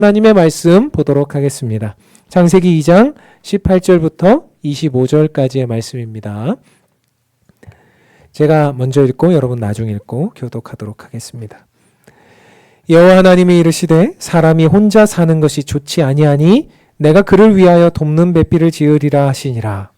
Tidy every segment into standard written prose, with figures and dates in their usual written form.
하나님의 말씀 보도록 하겠습니다. 창세기 2장 18절부터 25절까지의 말씀입니다. 제가 먼저 읽고 여러분 나중에 읽고 교독하도록 하겠습니다. 여호와 하나님이 이르시되 사람이 혼자 사는 것이 좋지 아니하니 내가 그를 위하여 돕는 배필을 지으리라 하시니라.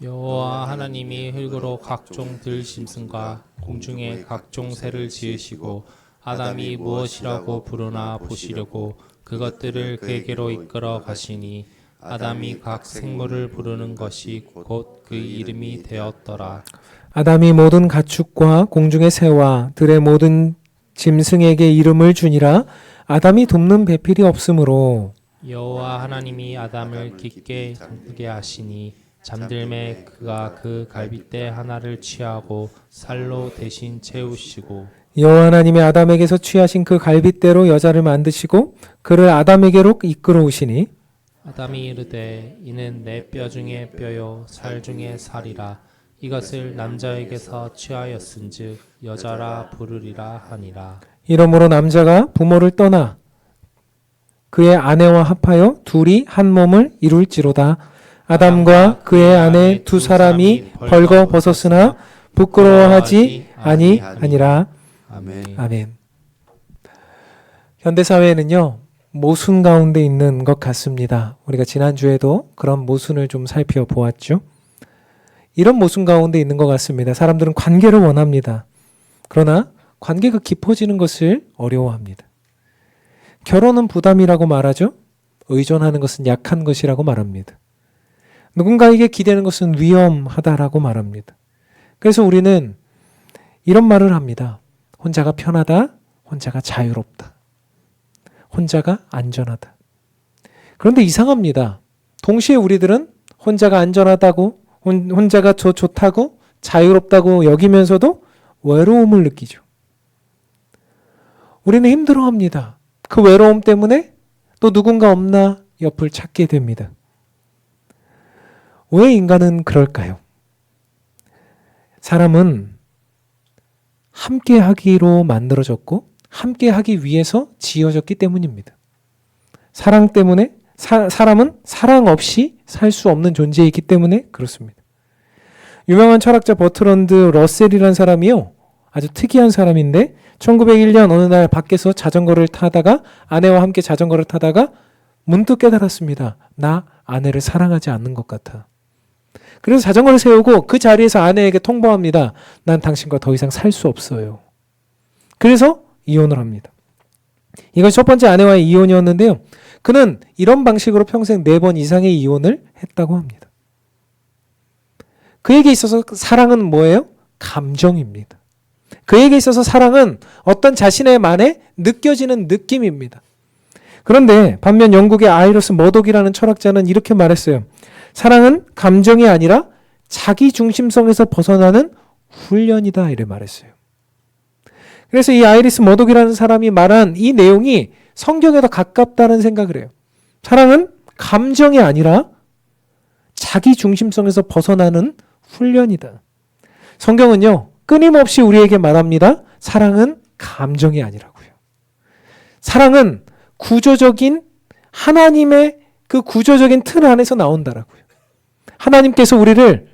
여호와 하나님이 흙으로 각종 들 짐승과 공중에 각종 새를 지으시고 아담이 무엇이라고 부르나 보시려고 그것들을 그에게로 이끌어 가시니 아담이 각 생물을 부르는 것이 곧 그 이름이 되었더라. 아담이 모든 가축과 공중의 새와 들의 모든 짐승에게 이름을 주니라. 아담이 돕는 배필이 없으므로 여호와 하나님이 아담을 깊게 잠들게 하시니 잠들매 그가 그 갈빗대 하나를 취하고 살로 대신 채우시고 여호와 하나님이 아담에게서 취하신 그 갈빗대로 여자를 만드시고 그를 아담에게로 이끌어 오시니 아담이 이르되 이는 내 뼈 중에 뼈요 살 중에 살이라 이것을 남자에게서 취하였은즉 여자라 부르리라 하니라. 이러므로 남자가 부모를 떠나 그의 아내와 합하여 둘이 한 몸을 이룰지로다. 아담과 그의 아내 두 사람이 벌거 벗었으나 부끄러워하지 아니하니라. 아멘. 아멘. 현대사회에는요, 모순 가운데 있는 것 같습니다. 우리가 지난주에도 그런 모순을 좀 살펴보았죠. 이런 모순 가운데 있는 것 같습니다. 사람들은 관계를 원합니다. 그러나 관계가 깊어지는 것을 어려워합니다. 결혼은 부담이라고 말하죠. 의존하는 것은 약한 것이라고 말합니다. 누군가에게 기대는 것은 위험하다라고 말합니다. 그래서 우리는 이런 말을 합니다. 혼자가 편하다, 혼자가 자유롭다, 혼자가 안전하다. 그런데 이상합니다. 동시에 우리들은 혼자가 안전하다고, 혼자가 좋다고, 자유롭다고 여기면서도 외로움을 느끼죠. 우리는 힘들어합니다. 그 외로움 때문에 또 누군가 없나 옆을 찾게 됩니다. 왜 인간은 그럴까요? 사람은 함께 하기로 만들어졌고 함께 하기 위해서 지어졌기 때문입니다. 사랑 때문에 사람은 사랑 없이 살 수 없는 존재이기 때문에 그렇습니다. 유명한 철학자 버트런드 러셀이라는 사람이요, 아주 특이한 사람인데 1901년 어느 날 밖에서 자전거를 타다가 아내와 함께 자전거를 타다가 문득 깨달았습니다. 나 아내를 사랑하지 않는 것 같아. 그래서 자전거를 세우고 그 자리에서 아내에게 통보합니다. 난 당신과 더 이상 살 수 없어요. 그래서 이혼을 합니다. 이것이 첫 번째 아내와의 이혼이었는데요. 그는 이런 방식으로 평생 4번 이상의 이혼을 했다고 합니다. 그에게 있어서 사랑은 뭐예요? 감정입니다. 그에게 있어서 사랑은 어떤 자신의 만에 느껴지는 느낌입니다. 그런데 반면 영국의 아이러스 머독이라는 철학자는 이렇게 말했어요. 사랑은 감정이 아니라 자기 중심성에서 벗어나는 훈련이다, 이래 말했어요. 그래서 이 아이리스 머독이라는 사람이 말한 이 내용이 성경에 더 가깝다는 생각을 해요. 사랑은 감정이 아니라 자기 중심성에서 벗어나는 훈련이다. 성경은요, 끊임없이 우리에게 말합니다. 사랑은 감정이 아니라고요. 사랑은 구조적인 하나님의 그 구조적인 틀 안에서 나온다라고요. 하나님께서 우리를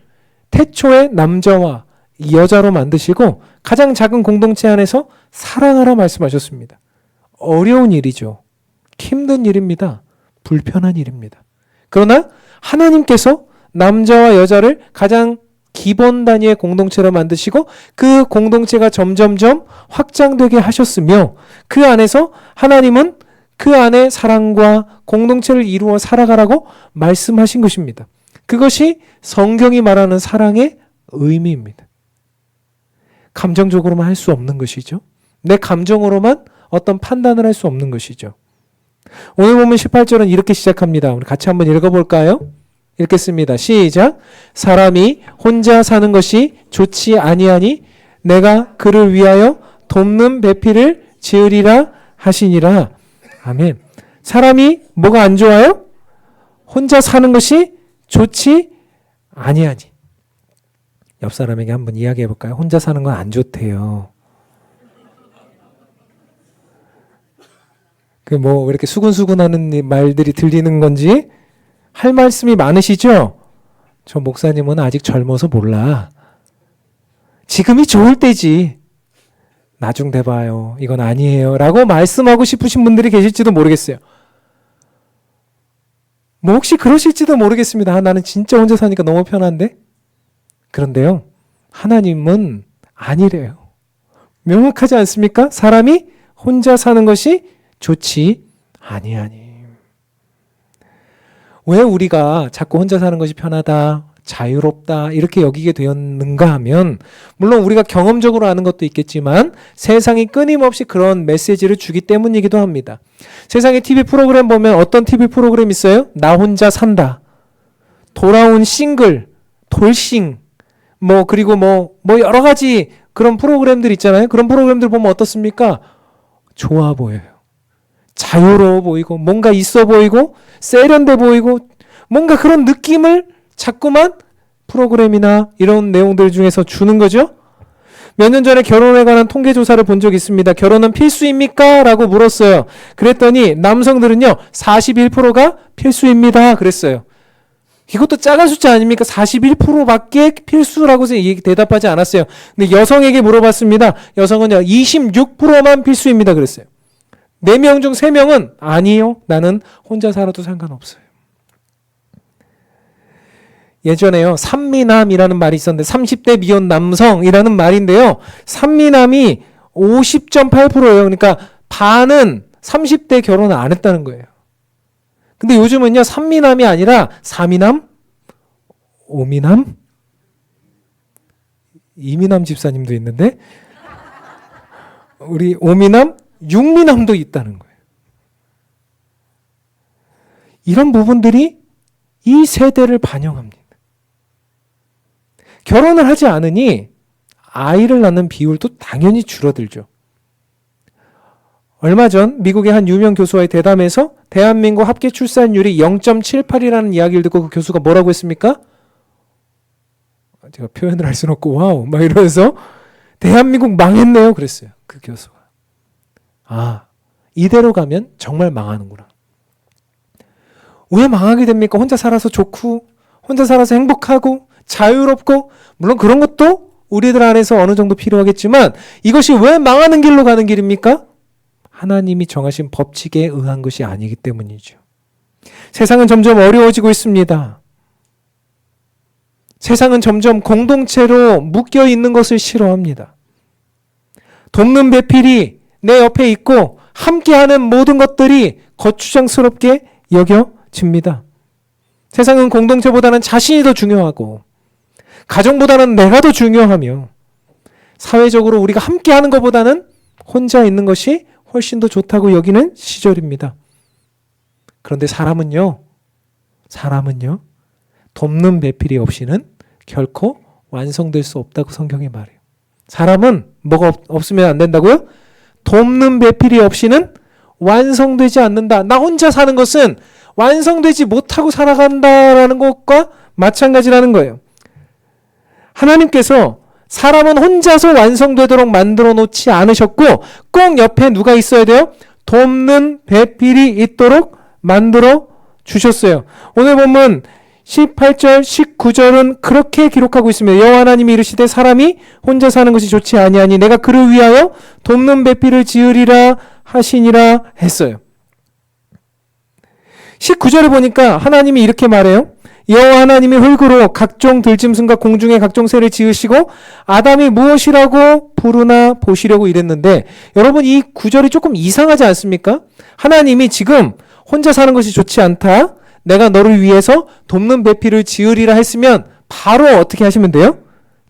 태초에 남자와 여자로 만드시고 가장 작은 공동체 안에서 사랑하라 말씀하셨습니다. 어려운 일이죠. 힘든 일입니다. 불편한 일입니다. 그러나 하나님께서 남자와 여자를 가장 기본 단위의 공동체로 만드시고 그 공동체가 점점점 확장되게 하셨으며 그 안에서 하나님은 그 안에 사랑과 공동체를 이루어 살아가라고 말씀하신 것입니다. 그것이 성경이 말하는 사랑의 의미입니다. 감정적으로만 할 수 없는 것이죠. 내 감정으로만 어떤 판단을 할 수 없는 것이죠. 오늘 보면 18절은 이렇게 시작합니다. 우리 같이 한번 읽어볼까요? 읽겠습니다. 시작. 사람이 혼자 사는 것이 좋지 아니하니 내가 그를 위하여 돕는 배필을 지으리라 하시니라. 아멘. 사람이 뭐가 안 좋아요? 혼자 사는 것이 좋지 아니하니. 옆 사람에게 한번 이야기해 볼까요? 혼자 사는 건 안 좋대요. 그 뭐 왜 이렇게 수근수근하는 말들이 들리는 건지 할 말씀이 많으시죠? 저 목사님은 아직 젊어서 몰라. 지금이 좋을 때지. 나중 돼봐요. 이건 아니에요. 라고 말씀하고 싶으신 분들이 계실지도 모르겠어요. 뭐 혹시 그러실지도 모르겠습니다. 아, 나는 진짜 혼자 사니까 너무 편한데? 그런데요. 하나님은 아니래요. 명확하지 않습니까? 사람이 혼자 사는 것이 좋지 아니하니. 왜 우리가 자꾸 혼자 사는 것이 편하다, 자유롭다 이렇게 여기게 되었는가 하면 물론 우리가 경험적으로 아는 것도 있겠지만 세상이 끊임없이 그런 메시지를 주기 때문이기도 합니다. 세상의 TV 프로그램 보면 어떤 TV 프로그램 있어요? 나 혼자 산다, 돌아온 싱글, 돌싱, 뭐 그리고 뭐 여러 가지 그런 프로그램들 있잖아요. 그런 프로그램들 보면 어떻습니까? 좋아 보여요. 자유로워 보이고 뭔가 있어 보이고 세련돼 보이고 뭔가 그런 느낌을 자꾸만 프로그램이나 이런 내용들 중에서 주는 거죠. 몇 년 전에 결혼에 관한 통계조사를 본 적이 있습니다. 결혼은 필수입니까? 라고 물었어요. 그랬더니 남성들은요 41%가 필수입니다 그랬어요. 이것도 작은 숫자 아닙니까? 41%밖에 필수라고 대답하지 않았어요. 근데 여성에게 물어봤습니다. 여성은요 26%만 필수입니다 그랬어요. 4명 중 3명은 아니요, 나는 혼자 살아도 상관없어요. 예전에요 산미남이라는 말이 있었는데 30대 미혼 남성이라는 말인데요, 산미남이 50.8%예요. 그러니까 반은 30대 결혼을 안 했다는 거예요. 근데 요즘은요 산미남이 아니라 4미남, 5미남, 2미남 집사님도 있는데 우리 5미남, 6미남도 있다는 거예요. 이런 부분들이 이 세대를 반영합니다. 결혼을 하지 않으니 아이를 낳는 비율도 당연히 줄어들죠. 얼마 전 미국의 한 유명 교수와의 대담에서 대한민국 합계 출산율이 0.78이라는 이야기를 듣고 그 교수가 뭐라고 했습니까? 제가 표현을 할 수는 없고 와우 막 이러면서 대한민국 망했네요 그랬어요. 그 교수가. 아, 이대로 가면 정말 망하는구나. 왜 망하게 됩니까? 혼자 살아서 좋고 혼자 살아서 행복하고 자유롭고 물론 그런 것도 우리들 안에서 어느 정도 필요하겠지만 이것이 왜 망하는 길로 가는 길입니까? 하나님이 정하신 법칙에 의한 것이 아니기 때문이죠. 세상은 점점 어려워지고 있습니다. 세상은 점점 공동체로 묶여 있는 것을 싫어합니다. 돕는 배필이 내 옆에 있고 함께하는 모든 것들이 거추장스럽게 여겨집니다. 세상은 공동체보다는 자신이 더 중요하고 가정보다는 내가 더 중요하며 사회적으로 우리가 함께하는 것보다는 혼자 있는 것이 훨씬 더 좋다고 여기는 시절입니다. 그런데 사람은요 돕는 배필이 없이는 결코 완성될 수 없다고 성경이 말해요. 사람은 뭐가 없으면 안 된다고요? 돕는 배필이 없이는 완성되지 않는다. 나 혼자 사는 것은 완성되지 못하고 살아간다라는 것과 마찬가지라는 거예요. 하나님께서 사람은 혼자서 완성되도록 만들어 놓지 않으셨고 꼭 옆에 누가 있어야 돼요? 돕는 배필이 있도록 만들어 주셨어요. 오늘 보면 18절, 19절은 그렇게 기록하고 있습니다. 여호와 하나님이 이르시되 사람이 혼자 사는 것이 좋지 아니하니 내가 그를 위하여 돕는 배필을 지으리라 하시니라 했어요. 19절에 보니까 하나님이 이렇게 말해요. 여호와 하나님이 흙으로 각종 들짐승과 공중의 각종 새를 지으시고 아담이 무엇이라고 부르나 보시려고 이랬는데 여러분 이 구절이 조금 이상하지 않습니까? 하나님이 지금 혼자 사는 것이 좋지 않다. 내가 너를 위해서 돕는 배필을 지으리라 했으면 바로 어떻게 하시면 돼요?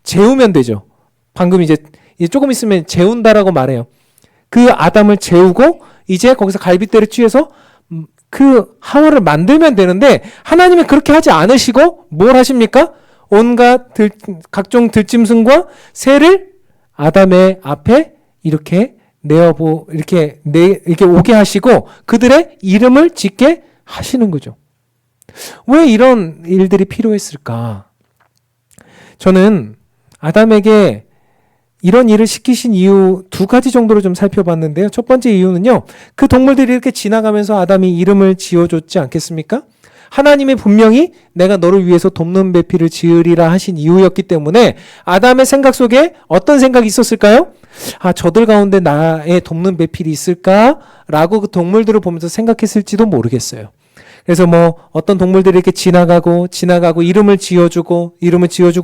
재우면 되죠. 방금 이제 조금 있으면 재운다라고 말해요. 그 아담을 재우고 이제 거기서 갈빗대를 쥐어서 그 하와를 만들면 되는데 하나님은 그렇게 하지 않으시고 뭘 하십니까? 온갖 각종 들짐승과 새를 아담의 앞에 이렇게 이렇게 오게 하시고 그들의 이름을 짓게 하시는 거죠. 왜 이런 일들이 필요했을까? 저는 아담에게 이런 일을 시키신 이유 두 가지 정도로 좀 살펴봤는데요. 첫 번째 이유는요. 그 동물들이 이렇게 지나가면서 아담이 이름을 지어줬지 않겠습니까? 하나님이 분명히 내가 너를 위해서 돕는 배필을 지으리라 하신 이유였기 때문에 아담의 생각 속에 어떤 생각이 있었을까요? 아, 저들 가운데 나의 돕는 배필이 있을까라고 그 동물들을 보면서 생각했을지도 모르겠어요. 그래서 뭐 어떤 동물들이 이렇게 지나가고 이름을 지어주고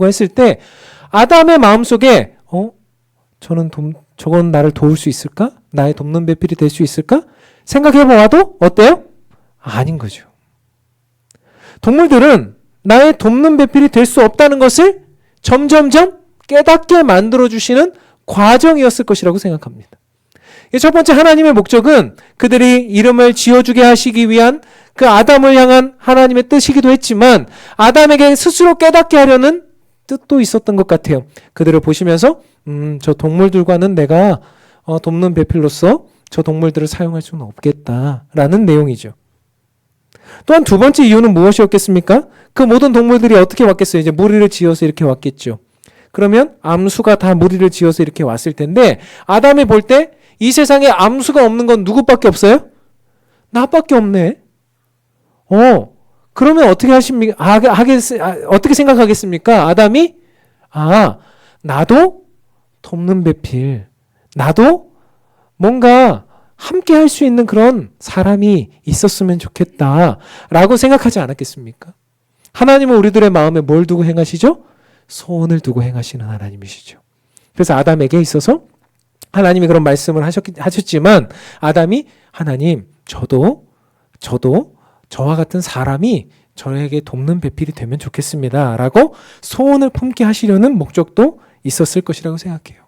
했을 때 아담의 마음속에 저건 나를 도울 수 있을까? 나의 돕는 배필이 될 수 있을까? 생각해보아도 어때요? 아닌 거죠. 동물들은 나의 돕는 배필이 될 수 없다는 것을 점점점 깨닫게 만들어주시는 과정이었을 것이라고 생각합니다. 첫 번째 하나님의 목적은 그들이 이름을 지어주게 하시기 위한 그 아담을 향한 하나님의 뜻이기도 했지만 아담에게 스스로 깨닫게 하려는 뜻도 있었던 것 같아요. 그들을 보시면서 저 동물들과는 내가 돕는 배필로서 저 동물들을 사용할 수는 없겠다라는 내용이죠. 또한 두 번째 이유는 무엇이었겠습니까? 그 모든 동물들이 어떻게 왔겠어요? 이제 무리를 지어서 이렇게 왔겠죠. 그러면 암수가 다 무리를 지어서 이렇게 왔을 텐데 아담이 볼 때 이 세상에 암수가 없는 건 누구밖에 없어요? 나밖에 없네. 그러면 어떻게 어떻게 생각하겠습니까? 아담이 나도 돕는 배필, 나도 뭔가 함께 할 수 있는 그런 사람이 있었으면 좋겠다라고 생각하지 않았겠습니까? 하나님은 우리들의 마음에 뭘 두고 행하시죠? 소원을 두고 행하시는 하나님이시죠. 그래서 아담에게 있어서 하나님이 그런 말씀을 하셨지만 아담이 하나님 저도 저와 같은 사람이 저에게 돕는 배필이 되면 좋겠습니다 라고 소원을 품게 하시려는 목적도 있었을 것이라고 생각해요.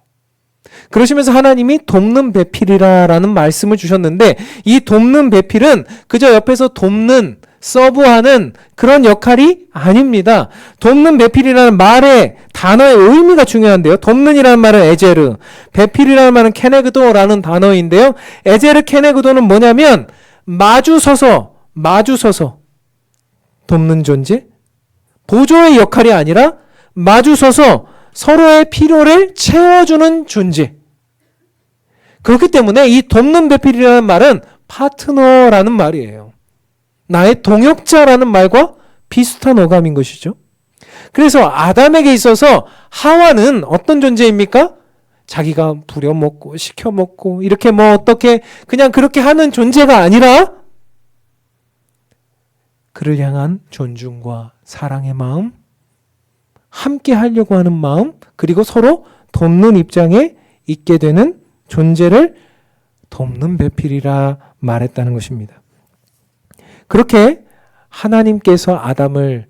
그러시면서 하나님이 돕는 배필이라는 말씀을 주셨는데 이 돕는 배필은 그저 옆에서 돕는 서브하는 그런 역할이 아닙니다. 돕는 배필이라는 말의 단어의 의미가 중요한데요. 돕는이라는 말은 에제르, 배필이라는 말은 케네그도라는 단어인데요. 에제르 케네그도는 뭐냐면 마주서서 돕는 존재, 보조의 역할이 아니라 마주서서 서로의 필요를 채워주는 존재. 그렇기 때문에 이 돕는 배필이라는 말은 파트너라는 말이에요. 나의 동역자라는 말과 비슷한 어감인 것이죠. 그래서 아담에게 있어서 하와는 어떤 존재입니까? 자기가 부려먹고 시켜먹고 이렇게 뭐 어떻게 그냥 그렇게 하는 존재가 아니라 그를 향한 존중과 사랑의 마음, 함께 하려고 하는 마음, 그리고 서로 돕는 입장에 있게 되는 존재를 돕는 배필이라 말했다는 것입니다. 그렇게 하나님께서 아담을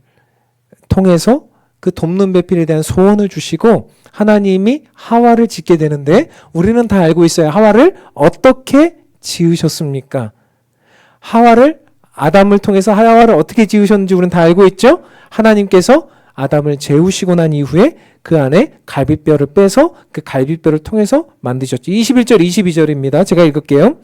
통해서 그 돕는 배필에 대한 소원을 주시고 하나님이 하와를 짓게 되는데 우리는 다 알고 있어요. 하와를 어떻게 지으셨습니까? 아담을 통해서 하와를 어떻게 지으셨는지 우리는 다 알고 있죠? 하나님께서 아담을 재우시고 난 이후에 그 안에 갈비뼈를 빼서 그 갈비뼈를 통해서 만드셨죠. 21절 22절입니다. 제가 읽을게요.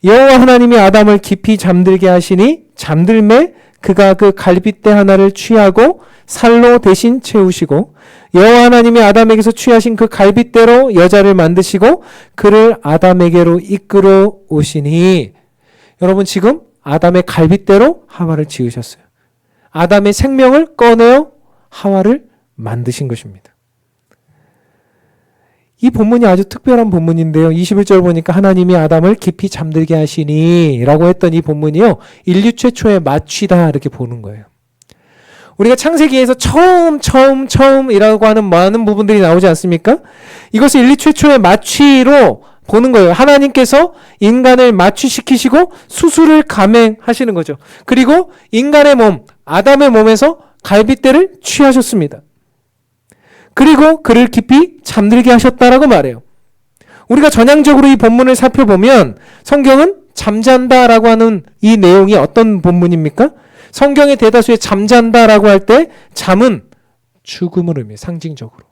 여호와 하나님이 아담을 깊이 잠들게 하시니 잠들매 그가 그 갈빗대 하나를 취하고 살로 대신 채우시고 여호와 하나님이 아담에게서 취하신 그 갈빗대로 여자를 만드시고 그를 아담에게로 이끌어 오시니 여러분 지금 아담의 갈빗대로 하와를 지으셨어요. 아담의 생명을 꺼내어 하와를 만드신 것입니다. 이 본문이 아주 특별한 본문인데요. 21절 보니까 하나님이 아담을 깊이 잠들게 하시니 라고 했던 이 본문이요. 인류 최초의 마취다 이렇게 보는 거예요. 우리가 창세기에서 처음이라고 하는 많은 부분들이 나오지 않습니까? 이것을 인류 최초의 마취로 보는 거예요. 하나님께서 인간을 마취시키시고 수술을 감행하시는 거죠. 그리고 인간의 몸, 아담의 몸에서 갈빗대를 취하셨습니다. 그리고 그를 깊이 잠들게 하셨다라고 말해요. 우리가 전향적으로 이 본문을 살펴보면 성경은 잠잔다라고 하는 이 내용이 어떤 본문입니까? 성경의 대다수의 잠잔다라고 할 때 잠은 죽음을 의미해요. 상징적으로.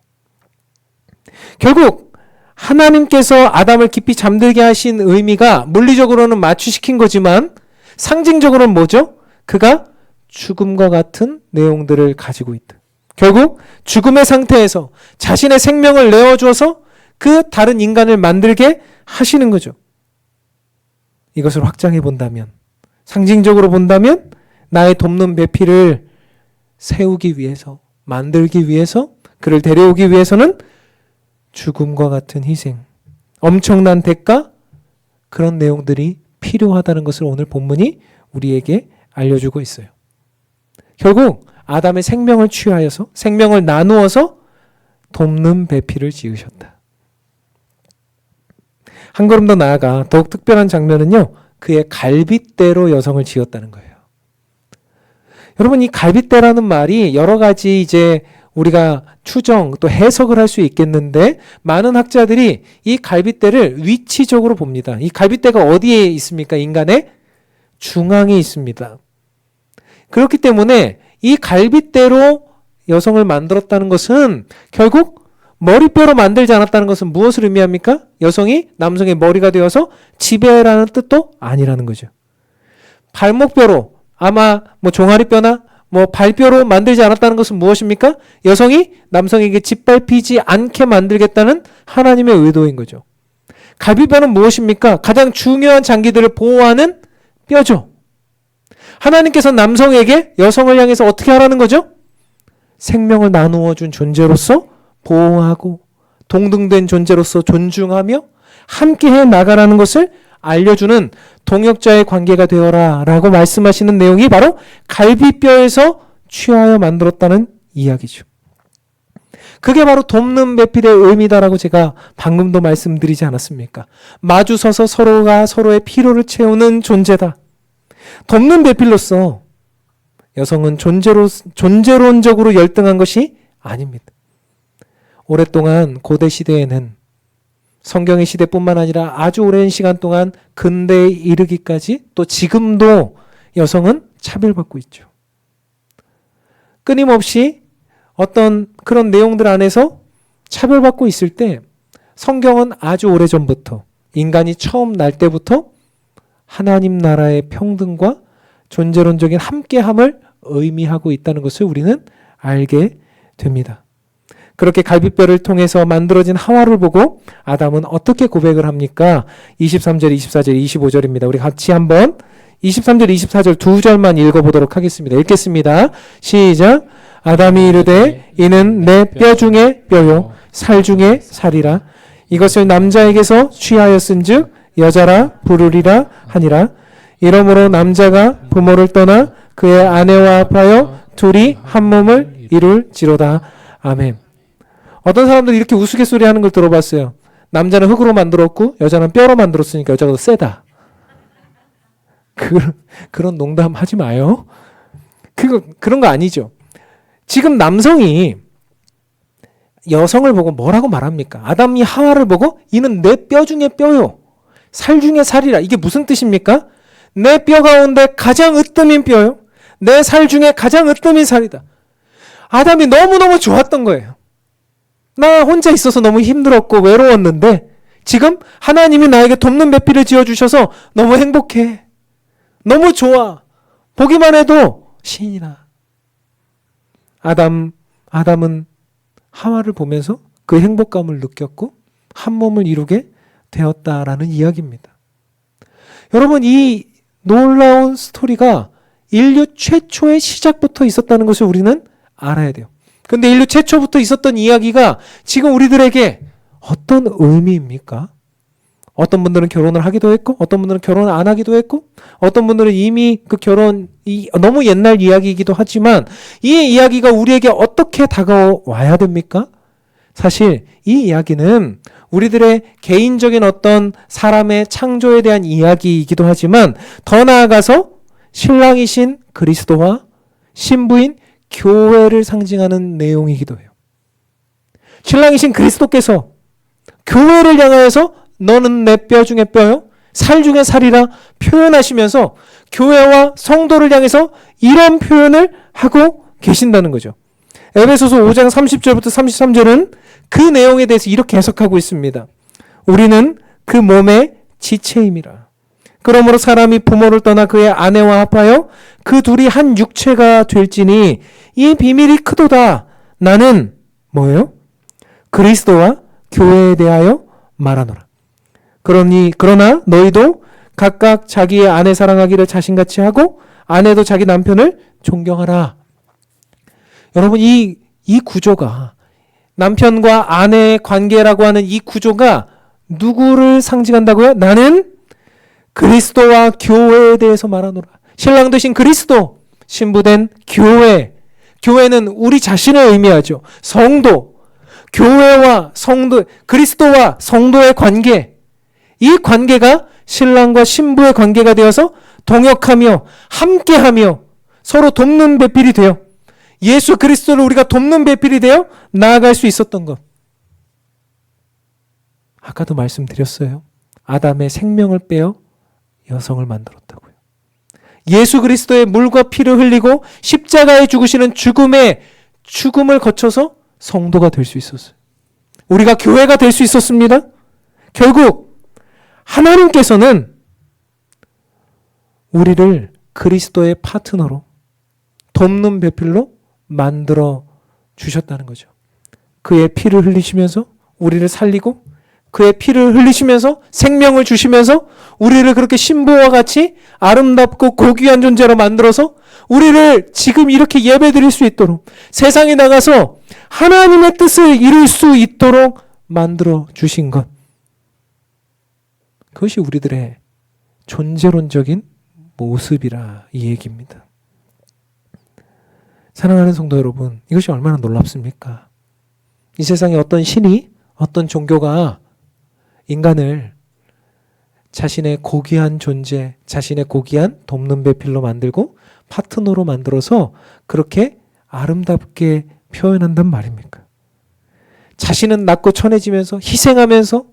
결국 하나님께서 아담을 깊이 잠들게 하신 의미가 물리적으로는 마취시킨 거지만 상징적으로는 뭐죠? 그가 죽음과 같은 내용들을 가지고 있다. 결국 죽음의 상태에서 자신의 생명을 내어주어서 그 다른 인간을 만들게 하시는 거죠. 이것을 확장해 본다면, 상징적으로 본다면 나의 돕는 배필을 세우기 위해서, 만들기 위해서, 그를 데려오기 위해서는 죽음과 같은 희생, 엄청난 대가, 그런 내용들이 필요하다는 것을 오늘 본문이 우리에게 알려주고 있어요. 결국 아담의 생명을 취하여서, 생명을 나누어서 돕는 배필을 지으셨다. 한 걸음 더 나아가 더욱 특별한 장면은요, 그의 갈빗대로 여성을 지었다는 거예요. 여러분, 이 갈빗대라는 말이 여러 가지 이제 우리가 추정 또 해석을 할 수 있겠는데, 많은 학자들이 이 갈빗대를 위치적으로 봅니다. 이 갈빗대가 어디에 있습니까? 인간의 중앙에 있습니다. 그렇기 때문에 이 갈빗대로 여성을 만들었다는 것은 결국 머리뼈로 만들지 않았다는 것은 무엇을 의미합니까? 여성이 남성의 머리가 되어서 지배라는 뜻도 아니라는 거죠. 발목뼈로, 아마 뭐 종아리뼈나 뭐 발뼈로 만들지 않았다는 것은 무엇입니까? 여성이 남성에게 짓밟히지 않게 만들겠다는 하나님의 의도인 거죠. 갈비뼈는 무엇입니까? 가장 중요한 장기들을 보호하는 뼈죠. 하나님께서 남성에게 여성을 향해서 어떻게 하라는 거죠? 생명을 나누어 준 존재로서 보호하고 동등된 존재로서 존중하며 함께해 나가라는 것을 알려주는 동역자의 관계가 되어라 라고 말씀하시는 내용이 바로 갈비뼈에서 취하여 만들었다는 이야기죠. 그게 바로 돕는 배필의 의미다라고 제가 방금도 말씀드리지 않았습니까? 마주 서서 서로가 서로의 필요를 채우는 존재다. 돕는 배필로서 여성은 존재론적으로 열등한 것이 아닙니다. 오랫동안 고대 시대에는, 성경의 시대뿐만 아니라 아주 오랜 시간 동안 근대에 이르기까지 또 지금도 여성은 차별받고 있죠. 끊임없이 어떤 그런 내용들 안에서 차별받고 있을 때 성경은 아주 오래전부터, 인간이 처음 날 때부터 하나님 나라의 평등과 존재론적인 함께함을 의미하고 있다는 것을 우리는 알게 됩니다. 그렇게 갈비뼈를 통해서 만들어진 하와를 보고 아담은 어떻게 고백을 합니까? 23절, 24절, 25절입니다. 우리 같이 한번 23절, 24절 두 절만 읽어보도록 하겠습니다. 읽겠습니다. 시작. 아담이 이르되 이는 내 뼈 중에 뼈요 살 중에 살이라. 이것을 남자에게서 취하였은즉 여자라 부르리라 하니라. 이러므로 남자가 부모를 떠나 그의 아내와 합하여 둘이 한 몸을 이룰지로다. 아멘. 어떤 사람들이 이렇게 우스갯소리 하는 걸 들어봤어요. 남자는 흙으로 만들었고 여자는 뼈로 만들었으니까 여자가 더 세다. 그런 농담 하지 마요. 그런 거 아니죠. 지금 남성이 여성을 보고 뭐라고 말합니까? 아담이 하와를 보고 이는 내 뼈 중에 뼈요 살 중에 살이라. 이게 무슨 뜻입니까? 내 뼈 가운데 가장 으뜸인 뼈요, 내 살 중에 가장 으뜸인 살이다. 아담이 너무너무 좋았던 거예요. 나 혼자 있어서 너무 힘들었고 외로웠는데 지금 하나님이 나에게 돕는 배필을 지어주셔서 너무 행복해. 너무 좋아. 보기만 해도 신이 나. 아담은 하와를 보면서 그 행복감을 느꼈고 한 몸을 이루게 되었다라는 이야기입니다. 여러분, 이 놀라운 스토리가 인류 최초의 시작부터 있었다는 것을 우리는 알아야 돼요. 근데 인류 최초부터 있었던 이야기가 지금 우리들에게 어떤 의미입니까? 어떤 분들은 결혼을 하기도 했고, 어떤 분들은 결혼을 안 하기도 했고, 어떤 분들은 이미 그 결혼이 너무 옛날 이야기이기도 하지만 이 이야기가 우리에게 어떻게 다가와야 됩니까? 사실 이 이야기는 우리들의 개인적인 어떤 사람의 창조에 대한 이야기이기도 하지만 더 나아가서 신랑이신 그리스도와 신부인 교회를 상징하는 내용이기도 해요. 신랑이신 그리스도께서 교회를 향하여서 너는 내 뼈 중에 뼈요 살 중에 살이라 표현하시면서 교회와 성도를 향해서 이런 표현을 하고 계신다는 거죠. 에베소서 5장 30절부터 33절은 그 내용에 대해서 이렇게 해석하고 있습니다. 우리는 그 몸의 지체임이라. 그러므로 사람이 부모를 떠나 그의 아내와 합하여 그 둘이 한 육체가 될지니 이 비밀이 크도다. 나는 뭐예요? 그리스도와 교회에 대하여 말하노라. 그러나 너희도 각각 자기의 아내 사랑하기를 자신같이 하고 아내도 자기 남편을 존경하라. 여러분, 이 구조가, 남편과 아내의 관계라고 하는 이 구조가 누구를 상징한다고요? 나는 그리스도와 교회에 대해서 말하노라. 신랑 되신 그리스도, 신부된 교회. 교회는 우리 자신을 의미하죠. 성도, 교회와 성도, 그리스도와 성도의 관계. 이 관계가 신랑과 신부의 관계가 되어서 동역하며 함께하며 서로 돕는 배필이 되어 예수 그리스도를 우리가 돕는 배필이 되어 나아갈 수 있었던 것. 아까도 말씀드렸어요. 아담의 생명을 빼어 여성을 만들었다고요. 예수 그리스도의 물과 피를 흘리고 십자가에 죽으시는 죽음을 거쳐서 성도가 될 수 있었어요. 우리가 교회가 될 수 있었습니다. 결국 하나님께서는 우리를 그리스도의 파트너로 돕는 배필로 만들어 주셨다는 거죠. 그의 피를 흘리시면서 우리를 살리고 그의 피를 흘리시면서 생명을 주시면서 우리를 그렇게 신부와 같이 아름답고 고귀한 존재로 만들어서 우리를 지금 이렇게 예배드릴 수 있도록 세상에 나가서 하나님의 뜻을 이룰 수 있도록 만들어 주신 것. 그것이 우리들의 존재론적인 모습이라 이 얘기입니다. 사랑하는 성도 여러분, 이것이 얼마나 놀랍습니까? 이 세상에 어떤 신이, 어떤 종교가 인간을 자신의 고귀한 존재, 자신의 고귀한 돕는 배필로 만들고 파트너로 만들어서 그렇게 아름답게 표현한단 말입니까? 자신은 낮고 천해지면서 희생하면서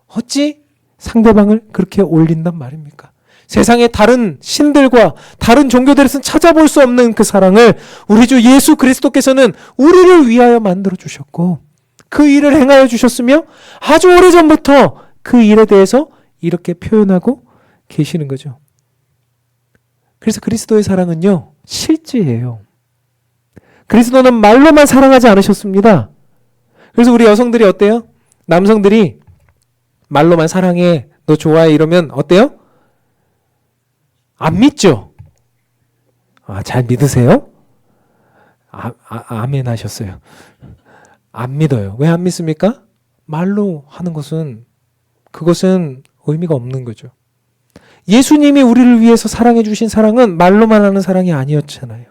어찌 상대방을 그렇게 올린단 말입니까? 세상의 다른 신들과 다른 종교들에서는 찾아볼 수 없는 그 사랑을 우리 주 예수 그리스도께서는 우리를 위하여 만들어 주셨고 그 일을 행하여 주셨으며 아주 오래전부터 그 일에 대해서 이렇게 표현하고 계시는 거죠. 그래서 그리스도의 사랑은요, 실제예요. 그리스도는 말로만 사랑하지 않으셨습니다. 그래서 우리 여성들이 어때요? 남성들이 말로만 사랑해, 너 좋아해 이러면 어때요? 안 믿죠? 잘 믿으세요? 아멘 하셨어요. 안 믿어요. 왜 안 믿습니까? 말로 하는 것은 그것은 의미가 없는 거죠. 예수님이 우리를 위해서 사랑해 주신 사랑은 말로만 하는 사랑이 아니었잖아요.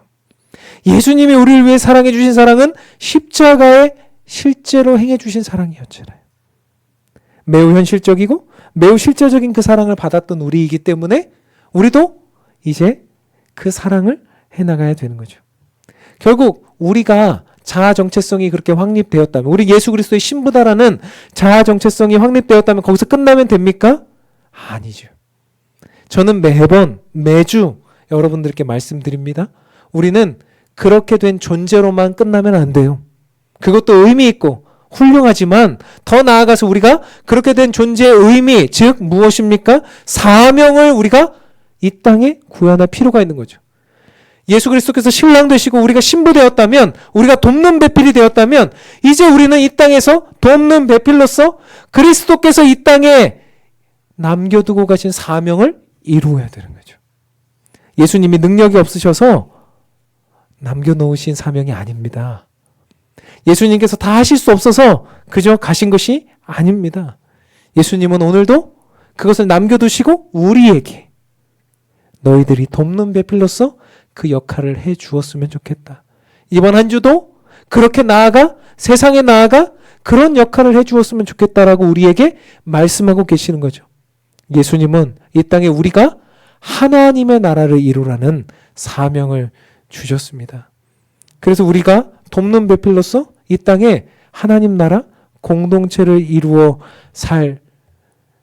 예수님이 우리를 위해 사랑해 주신 사랑은 십자가에 실제로 행해 주신 사랑이었잖아요. 매우 현실적이고 매우 실제적인 그 사랑을 받았던 우리이기 때문에 우리도 이제 그 사랑을 해나가야 되는 거죠. 결국 우리가 자아 정체성이 그렇게 확립되었다면, 우리 예수 그리스도의 신부다라는 자아 정체성이 확립되었다면 거기서 끝나면 됩니까? 아니죠. 저는 매주 여러분들께 말씀드립니다. 우리는 그렇게 된 존재로만 끝나면 안 돼요. 그것도 의미 있고 훌륭하지만 더 나아가서 우리가 그렇게 된 존재의 의미, 즉 무엇입니까? 사명을 우리가 이 땅에 구현할 필요가 있는 거죠. 예수 그리스도께서 신랑 되시고 우리가 신부 되었다면, 우리가 돕는 배필이 되었다면 이제 우리는 이 땅에서 돕는 배필로서 그리스도께서 이 땅에 남겨두고 가신 사명을 이루어야 되는 거죠. 예수님이 능력이 없으셔서 남겨놓으신 사명이 아닙니다. 예수님께서 다 하실 수 없어서 그저 가신 것이 아닙니다. 예수님은 오늘도 그것을 남겨두시고 우리에게 너희들이 돕는 배필로서 그 역할을 해 주었으면 좋겠다. 이번 한 주도 그렇게 나아가 세상에 나아가 그런 역할을 해 주었으면 좋겠다라고 우리에게 말씀하고 계시는 거죠. 예수님은 이 땅에 우리가 하나님의 나라를 이루라는 사명을 주셨습니다. 그래서 우리가 돕는 배필로서 이 땅에 하나님 나라 공동체를 이루어 살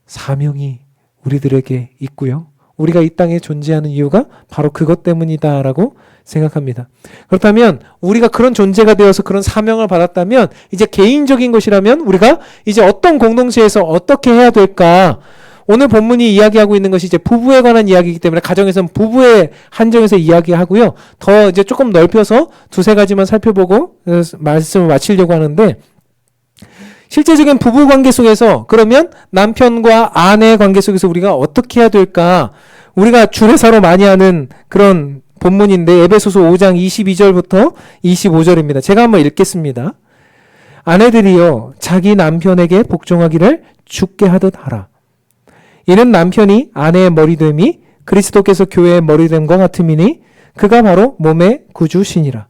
사명이 우리들에게 있고요. 우리가 이 땅에 존재하는 이유가 바로 그것 때문이다라고 생각합니다. 그렇다면 우리가 그런 존재가 되어서 그런 사명을 받았다면 이제 개인적인 것이라면 우리가 이제 어떤 공동체에서 어떻게 해야 될까? 오늘 본문이 이야기하고 있는 것이 이제 부부에 관한 이야기이기 때문에 가정에서는 부부에 한정해서 이야기하고요. 더 이제 조금 넓혀서 두세 가지만 살펴보고 말씀을 마치려고 하는데 실제적인 부부 관계 속에서 그러면 남편과 아내 관계 속에서 우리가 어떻게 해야 될까? 우리가 주례사로 많이 하는 그런 본문인데 에베소서 5장 22절부터 25절입니다. 제가 한번 읽겠습니다. 아내들이여 자기 남편에게 복종하기를 주께 하듯 하라. 이는 남편이 아내의 머리됨이 그리스도께서 교회의 머리됨과 같음이니 그가 바로 몸의 구주시니라.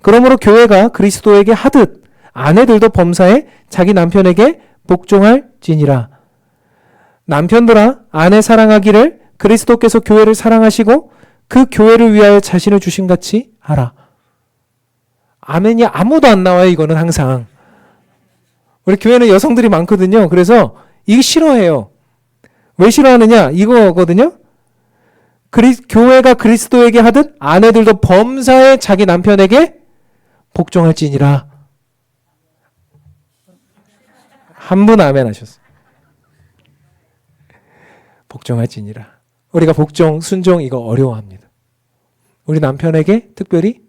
그러므로 교회가 그리스도에게 하듯 아내들도 범사에 자기 남편에게 복종할지니라. 남편들아 아내 사랑하기를 그리스도께서 교회를 사랑하시고 그 교회를 위하여 자신을 주신 같이 하라. 아멘이 아무도 안 나와요. 이거는 항상. 우리 교회는 여성들이 많거든요. 그래서 이거 싫어해요. 왜 싫어하느냐? 이거거든요. 교회가 그리스도에게 하듯 아내들도 범사에 자기 남편에게 복종할지니라. 한 분 아멘 하셨어요. 복종할지니라. 우리가 복종, 순종 이거 어려워합니다. 우리 남편에게 특별히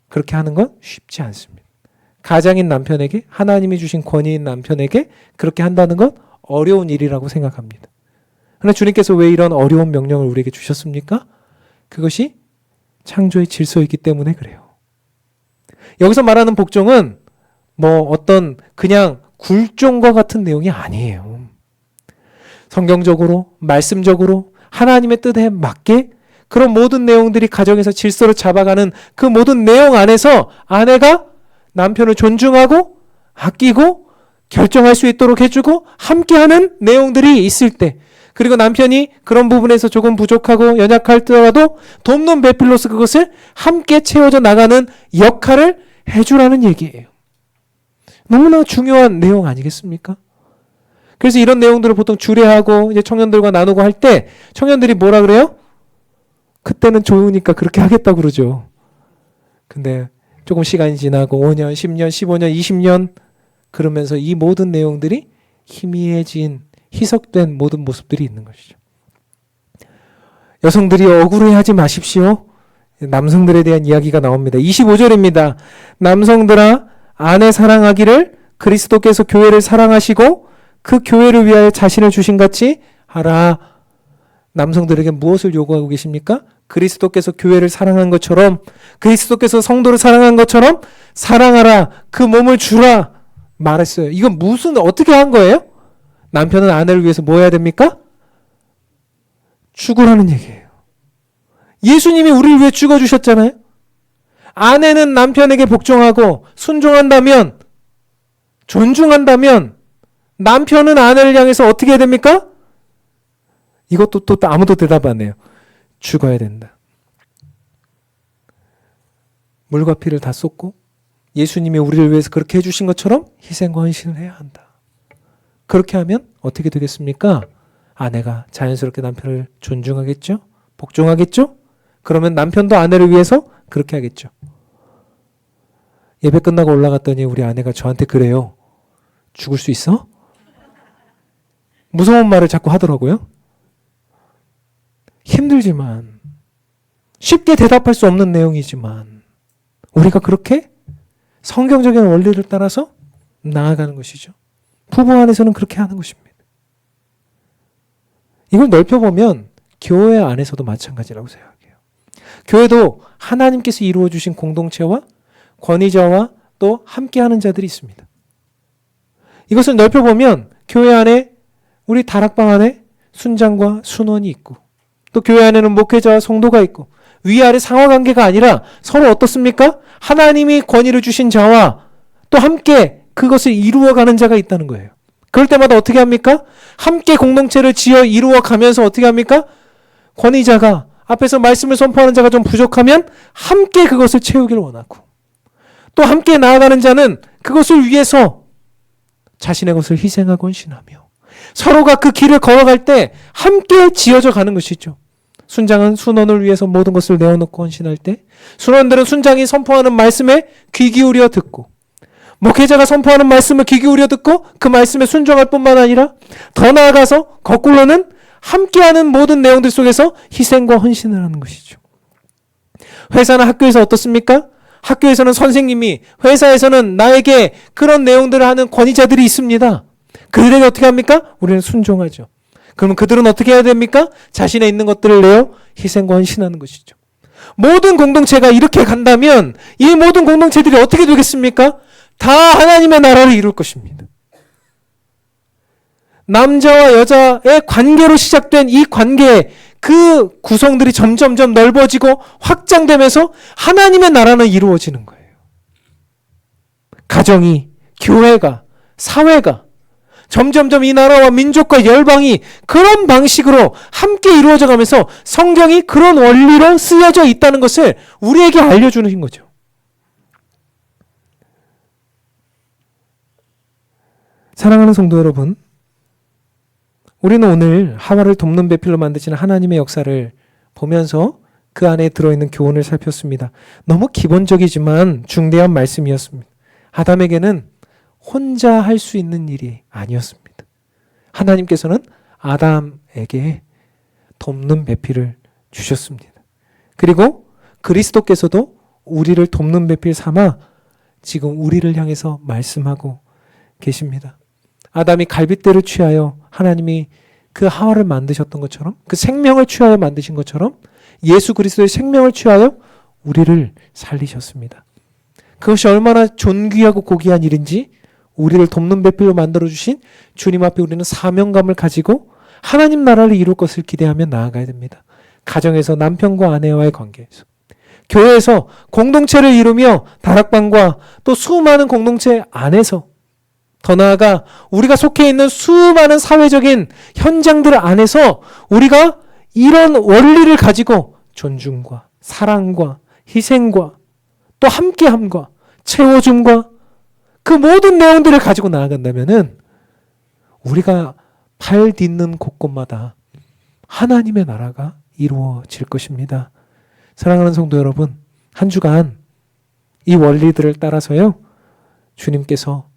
그렇게 하는 건 쉽지 않습니다. 가장인 남편에게, 하나님이 주신 권위인 남편에게 그렇게 한다는 건 어려운 일이라고 생각합니다. 그러나 주님께서 왜 이런 어려운 명령을 우리에게 주셨습니까? 그것이 창조의 질서이기 때문에 그래요. 여기서 말하는 복종은 뭐 어떤 그냥 굴종과 같은 내용이 아니에요. 성경적으로, 말씀적으로 하나님의 뜻에 맞게 그런 모든 내용들이 가정에서 질서를 잡아가는 그 모든 내용 안에서 아내가 남편을 존중하고 아끼고 결정할 수 있도록 해주고 함께하는 내용들이 있을 때, 그리고 남편이 그런 부분에서 조금 부족하고 연약할지라도 돕는 배필로서 그것을 함께 채워져 나가는 역할을 해주라는 얘기예요. 너무나 중요한 내용 아니겠습니까? 그래서 이런 내용들을 보통 주례하고 이제 청년들과 나누고 할 때 청년들이 뭐라 그래요? 그때는 좋으니까 그렇게 하겠다고 그러죠. 근데 조금 시간이 지나고 5년, 10년, 15년, 20년 그러면서 이 모든 내용들이 희미해진, 희석된 모든 모습들이 있는 것이죠. 여성들이 억울해하지 마십시오. 남성들에 대한 이야기가 나옵니다. 25절입니다. 남성들아 아내 사랑하기를 그리스도께서 교회를 사랑하시고 그 교회를 위하여 자신을 주신 같이 하라. 남성들에게 무엇을 요구하고 계십니까? 그리스도께서 교회를 사랑한 것처럼, 그리스도께서 성도를 사랑한 것처럼 사랑하라. 그 몸을 주라 말했어요. 이건 어떻게 한 거예요? 남편은 아내를 위해서 뭐 해야 됩니까? 죽으라는 얘기예요. 예수님이 우리를 위해 죽어주셨잖아요. 아내는 남편에게 복종하고 순종한다면, 존중한다면 남편은 아내를 향해서 어떻게 해야 됩니까? 이것도 또 아무도 대답 안 해요. 죽어야 된다. 물과 피를 다 쏟고 예수님이 우리를 위해서 그렇게 해주신 것처럼 희생과 헌신을 해야 한다. 그렇게 하면 어떻게 되겠습니까? 아내가 자연스럽게 남편을 존중하겠죠? 복종하겠죠? 그러면 남편도 아내를 위해서 그렇게 하겠죠. 예배 끝나고 올라갔더니 우리 아내가 저한테 그래요. 죽을 수 있어? 무서운 말을 자꾸 하더라고요. 힘들지만, 쉽게 대답할 수 없는 내용이지만 우리가 그렇게 성경적인 원리를 따라서 나아가는 것이죠. 부부 안에서는 그렇게 하는 것입니다. 이걸 넓혀보면 교회 안에서도 마찬가지라고 생각해요. 교회도 하나님께서 이루어주신 공동체와 권위자와 또 함께하는 자들이 있습니다. 이것을 넓혀보면 교회 안에, 우리 다락방 안에 순장과 순원이 있고, 또 교회 안에는 목회자와 성도가 있고, 위아래 상하관계가 아니라 서로 어떻습니까? 하나님이 권위를 주신 자와 또 함께 그것을 이루어가는 자가 있다는 거예요. 그럴 때마다 어떻게 합니까? 함께 공동체를 지어 이루어가면서 어떻게 합니까? 권위자가, 앞에서 말씀을 선포하는 자가 좀 부족하면 함께 그것을 채우기를 원하고, 또 함께 나아가는 자는 그것을 위해서 자신의 것을 희생하고 헌신하며 서로가 그 길을 걸어갈 때 함께 지어져 가는 것이죠. 순장은 순원을 위해서 모든 것을 내어놓고 헌신할 때, 순원들은 순장이 선포하는 말씀에 귀 기울여 듣고, 목회자가 선포하는 말씀을 귀 기울여 듣고 그 말씀에 순종할 뿐만 아니라 더 나아가서 거꾸로는 함께하는 모든 내용들 속에서 희생과 헌신을 하는 것이죠. 회사나 학교에서 어떻습니까? 학교에서는 선생님이, 회사에서는 나에게 그런 내용들을 하는 권위자들이 있습니다. 그들에게 어떻게 합니까? 우리는 순종하죠. 그러면 그들은 어떻게 해야 됩니까? 자신의 있는 것들을 내어 희생과 헌신하는 것이죠. 모든 공동체가 이렇게 간다면 이 모든 공동체들이 어떻게 되겠습니까? 다 하나님의 나라를 이룰 것입니다. 남자와 여자의 관계로 시작된 이 관계, 그 구성들이 점점점 넓어지고 확장되면서 하나님의 나라는 이루어지는 거예요. 가정이, 교회가, 사회가 점점점 이 나라와 민족과 열방이 그런 방식으로 함께 이루어져 가면서 성경이 그런 원리로 쓰여져 있다는 것을 우리에게 알려주는 거죠. 사랑하는 성도 여러분, 우리는 오늘 하와를 돕는 배필로 만드시는 하나님의 역사를 보면서 그 안에 들어있는 교훈을 살폈습니다. 너무 기본적이지만 중대한 말씀이었습니다. 아담에게는 혼자 할 수 있는 일이 아니었습니다. 하나님께서는 아담에게 돕는 배필을 주셨습니다. 그리고 그리스도께서도 우리를 돕는 배필 삼아 지금 우리를 향해서 말씀하고 계십니다. 아담이 갈빗대를 취하여 하나님이 그 하와를 만드셨던 것처럼, 그 생명을 취하여 만드신 것처럼 예수 그리스도의 생명을 취하여 우리를 살리셨습니다. 그것이 얼마나 존귀하고 고귀한 일인지 우리를 돕는 배필로 만들어주신 주님 앞에 우리는 사명감을 가지고 하나님 나라를 이룰 것을 기대하며 나아가야 됩니다. 가정에서 남편과 아내와의 관계에서, 교회에서 공동체를 이루며 다락방과 또 수많은 공동체 안에서, 더 나아가 우리가 속해 있는 수많은 사회적인 현장들 안에서 우리가 이런 원리를 가지고 존중과 사랑과 희생과 또 함께함과 채워줌과 그 모든 내용들을 가지고 나아간다면은 우리가 발 딛는 곳곳마다 하나님의 나라가 이루어질 것입니다. 사랑하는 성도 여러분, 한 주간 이 원리들을 따라서요, 주님께서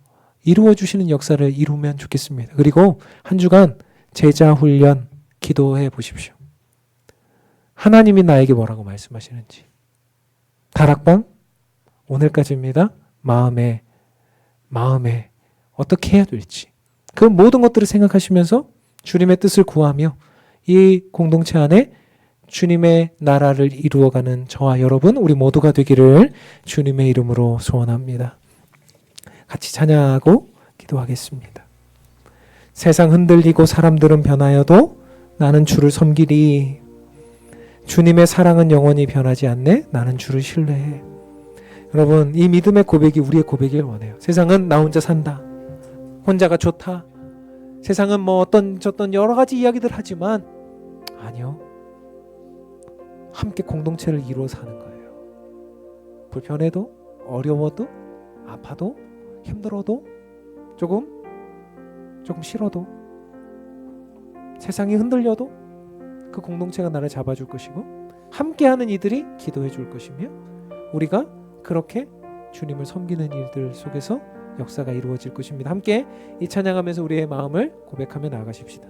이루어주시는 역사를 이루면 좋겠습니다. 그리고 한 주간 제자 훈련 기도해 보십시오. 하나님이 나에게 뭐라고 말씀하시는지. 다락방 오늘까지입니다. 마음에 어떻게 해야 될지, 그 모든 것들을 생각하시면서 주님의 뜻을 구하며 이 공동체 안에 주님의 나라를 이루어가는 저와 여러분, 우리 모두가 되기를 주님의 이름으로 소원합니다. 같이 찬양하고 기도하겠습니다. 세상 흔들리고 사람들은 변하여도 나는 주를 섬기리. 주님의 사랑은 영원히 변하지 않네. 나는 주를 신뢰해. 여러분, 이 믿음의 고백이 우리의 고백이길 원해요. 세상은 나 혼자 산다, 혼자가 좋다, 세상은 뭐 어떤 저떤 여러 가지 이야기들 하지만 아니요, 함께 공동체를 이루어 사는 거예요. 불편해도, 어려워도, 아파도, 힘들어도, 조금 싫어도, 세상이 흔들려도 그 공동체가 나를 잡아줄 것이고 함께하는 이들이 기도해 줄 것이며 우리가 그렇게 주님을 섬기는 일들 속에서 역사가 이루어질 것입니다. 함께 이 찬양하면서 우리의 마음을 고백하며 나아가십시다.